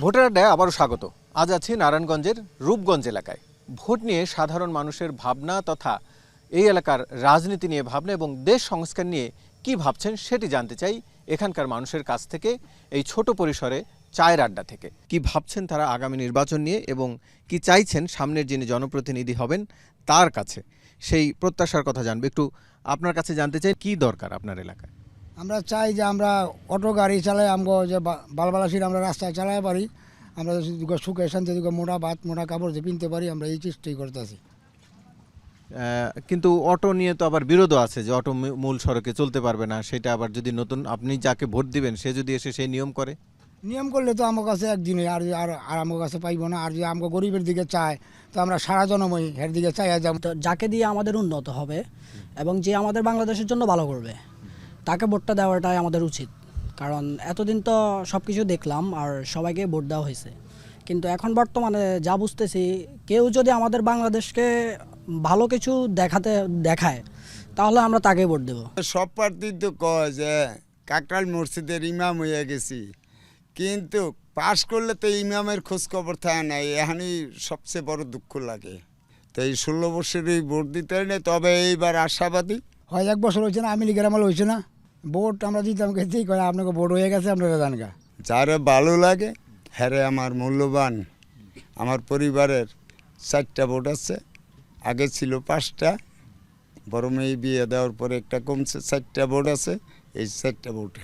Voter আড্ডায় আবারও স্বাগত। আজ আছি নারায়ণগঞ্জের রূপগঞ্জ এলাকায়। ভোট নিয়ে সাধারণ মানুষের ভাবনা তথা এই এলাকার রাজনীতি নিয়ে ভাবনা এবং দেশ সংস্কার নিয়ে কি ভাবছেন সেটি জানতে চাই এখানকার মানুষের কাছ থেকে, এই ছোট পরিসরে চায়ের আড্ডা থেকে। কি ভাবছেন তারা আগামী নির্বাচন নিয়ে এবং কি চাইছেন সামনের যিনি জনপ্রতিনিধি হবেন তার কাছে, সেই প্রত্যাশার কথা জানবে। একটু আপনার কাছে জানতে চাই কি দরকার আপনার এলাকায়। আমরা চাই যে আমরা অটো গাড়ি চালাই, আমগো যে বালবালাসির আমরা রাস্তায় চালাই পারি, আমরা সুখে শান্তি মোটা ভাত মোটা কাপড় যে কিনতে পারি, আমরা এই চেষ্টাই করতেছি। কিন্তু অটো নিয়ে তো আবার বিরোধও আছে যে অটো মূল সড়কে চলতে পারবে না, সেটা আবার যদি নতুন আপনি যাকে ভোট দিবেন সে যদি এসে সেই নিয়ম করে। নিয়ম করলে তো আমার কাছে একদিনে আর আর আর আমার কাছে পাইব না। আর যে আমাকে গরিবের দিকে চায় তো আমরা সারা জনময় এর দিকে চাই যাব। তো যাকে দিয়ে আমাদের উন্নত হবে এবং যে আমাদের বাংলাদেশের জন্য ভালো করবে তাকে ভোটটা দেওয়াটাই আমাদের উচিত। কারণ এতদিন তো সব কিছু দেখলাম আর সবাইকে ভোট দেওয়া হয়েছে, কিন্তু এখন বর্তমানে যা বুঝতেছি কেউ যদি আমাদের বাংলাদেশকে ভালো কিছু দেখায় তাহলে আমরা তাকে ভোট দেব। সব প্রার্থী তো কয় যে কাকরাইল মসজিদের ইমাম হয়ে গেছি, কিন্তু পাশ করলে তো ইমামের খোঁজ খবর থাকে না। এখানেই সবচেয়ে বড় দুঃখ লাগে। তো এই 16 বছরই ভোট দিতে নেই, তবে এইবার আশাবাদী। হয় 1 বছর হয়েছে না, আওয়ামী লীগের আমল হয়েছে না, ভোট আমরা দিতাম খেতেই করে আপনাকে ভোট হয়ে গেছে, আপনারা জানগা। যারা ভালো লাগে হ্যারে আমার মূল্যবান। আমার পরিবারের 4টা ভোট আছে, আগে ছিল 5টা, বড় মেয়ে বিয়ে দেওয়ার পরে একটা কমছে, 4টা ভোট আছে। এই 4টা ভোটে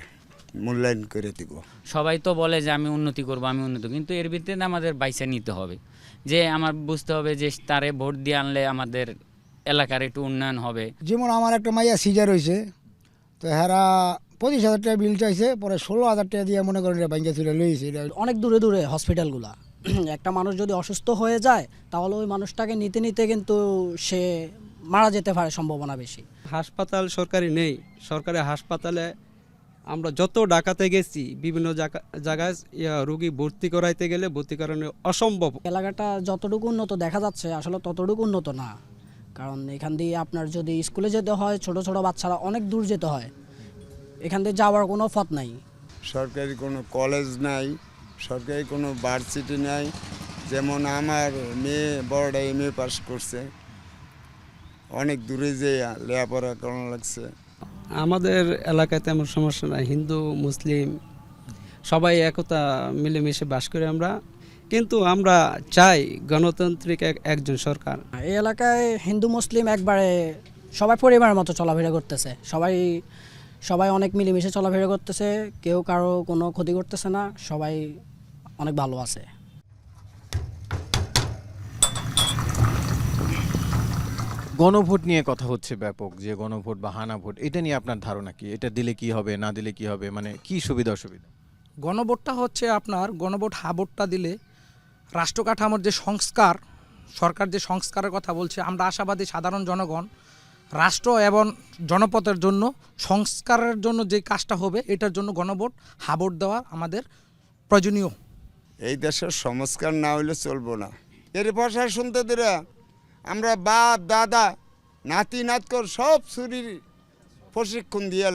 মূল্যায়ন করে দিব। সবাই তো বলে যে আমি উন্নতি করব, আমি উন্নতি, কিন্তু এর ভিত্তিতে আমাদের বাইসা নিতে হবে যে আমার বুঝতে হবে যে তারে ভোট দিয়ে আনলে আমাদের এলাকার একটু উন্নয়ন হবে। যেমন আমার একটা মাইয়া সিজার হয়েছে, তো হেরা 25,000 টাকা বিল চাইছে, পরে 16,000 টাকা দিয়ে মনে করেন ব্যাংকে তুলে লইছে। অনেক দূরে দূরে হসপিটালগুলা, একটা মানুষ যদি অসুস্থ হয়ে যায় তাহলে ওই মানুষটাকে নিতে নিতে কিন্তু সে মারা যেতে পারে, সম্ভাবনা বেশি। হাসপাতাল সরকারি নেই। সরকারি হাসপাতালে আমরা যত ডাকাতে গেছি বিভিন্ন জায়গায় রোগী ভর্তি করাইতে গেলে ভর্তি করানো অসম্ভব। এলাকাটা যতটুকু উন্নত দেখা যাচ্ছে আসলে ততটুকু উন্নত না। কারণ এখান দিয়ে আপনার যদি স্কুলে যেতে হয়, ছোট ছোট বাচ্চারা অনেক দূর যেতে হয়, এখান দিয়ে যাওয়ার কোনো পথ নাই। সরকারি কোনো কলেজ নাই, সরকারি কোনো ভার্সিটি নাই। যেমন আমার মেয়ে বড়টা MA পাস করছে, অনেক দূরে যে লেখাপড়া করানো লাগছে। আমাদের এলাকায় তেমন সমস্যা নাই, হিন্দু মুসলিম সবাই একতা মিলেমিশে বাস করে আমরা, কিন্তু আমরা চাই গণতান্ত্রিক একজন সরকার। এই এলাকায় হিন্দু মুসলিম একবারে সবাই পরিবারের মতো চলাফেরা করতেছে, সবাই অনেক মিলেমিশে চলাফেরা করতেছে, কেউ কারো কোনো ক্ষতি করতেছে না, সবাই অনেক ভালো আছে। গণভোট নিয়ে কথা হচ্ছে ব্যাপক, যে গণভোট বা হানা ভোট, এটা নিয়ে আপনার ধারণা কি? এটা দিলে কি হবে, না দিলে কি হবে, মানে কি সুবিধা অসুবিধা? গণভোটটা হচ্ছে আপনার গণভোট ভোটটা দিলে রাষ্ট্র কাঠামোর যে সংস্কার, সরকার যে সংস্কারের কথা বলছে, আমরা আশাবাদী সাধারণ জনগণ রাষ্ট্র এবং জনপথের জন্য সংস্কারের জন্য যে কাজটা হবে এটার জন্য গণভোট ভোট দেওয়া আমাদের প্রয়োজনীয়। এই দেশের সংস্কার না হইলে চলবো না। এর ভাষা শুনতে দিরা আমরা বাপ দাদা নাতি নাতকর সব চুরির প্রশিক্ষণ দিয়া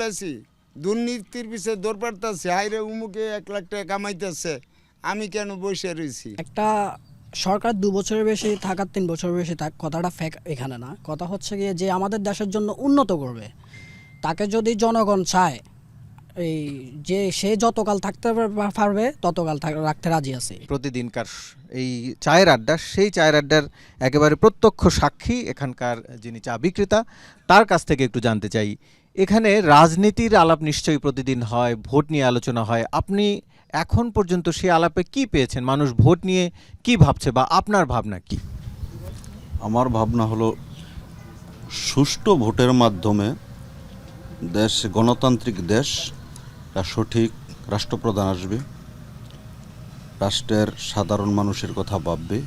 লাইছি। দুর্নীতির পিছিয়ে দৌড় পাড়তেছে, হাইরে উমুকে 1 লাখ টাকা কামাইতেছে, আমি কেন বসে রয়েছি? একটা সরকার 2 বছরের বেশি থাকার 3 বছরের বেশি থাক, কথাটা ফেক এখানে না। কথা হচ্ছে গিয়ে যে আমাদের দেশের জন্য উন্নত করবে তাকে যদি জনগণ চায়, এই যে সে যতকাল থাকতে পারবে ততকাল রাখতে রাজি আছে। প্রতিদিনকার এই চায়ের আড্ডা, সেই চায়ের আড্ডার একেবারে প্রত্যক্ষ সাক্ষী এখানকার যিনি চা বিক্রেতা, তার কাছ থেকে একটু জানতে চাই। এখানে রাজনীতির আলাপ নিশ্চয়ই প্রতিদিন হয়, ভোট নিয়ে আলোচনা হয়। আপনি এখন পর্যন্ত সেই আলাপে কি পেয়েছেন? মানুষ ভোট নিয়ে কি ভাবছে বা আপনার ভাবনা কি? আমার ভাবনা হলো সুষ্ঠু ভোটের মাধ্যমে দেশ, গণতান্ত্রিক দেশ, সঠিক রাষ্ট্রপ্রধান আসবে, রাষ্ট্রের সাধারণ মানুষের কথা ভাববে,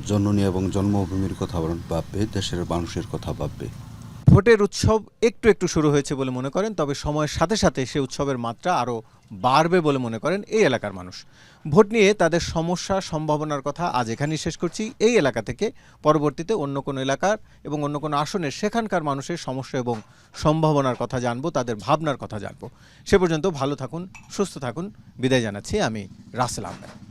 জননী এবং জন্মভূমির কথা ভাববে, দেশের মানুষের কথা ভাববে। ভোটের উৎসব একটু একটু শুরু হয়েছে বলে মনে করেন, তবে সময়ের সাথে সাথে সে উৎসবের মাত্রা আরও বাড়বে বলে মনে করেন এই এলাকার মানুষ। ভোট নিয়ে তাদের সমস্যা সম্ভাবনার কথা আজ এখানেই শেষ করছি। এই এলাকা থেকে পরবর্তীতে অন্য কোনো এলাকার এবং অন্য কোনো আসনের সেখানকার মানুষের সমস্যা এবং সম্ভাবনার কথা জানবো, তাদের ভাবনার কথা জানবো। সে পর্যন্ত ভালো থাকুন, সুস্থ থাকুন। বিদায় জানাচ্ছি আমি রাসেল আহমেদ।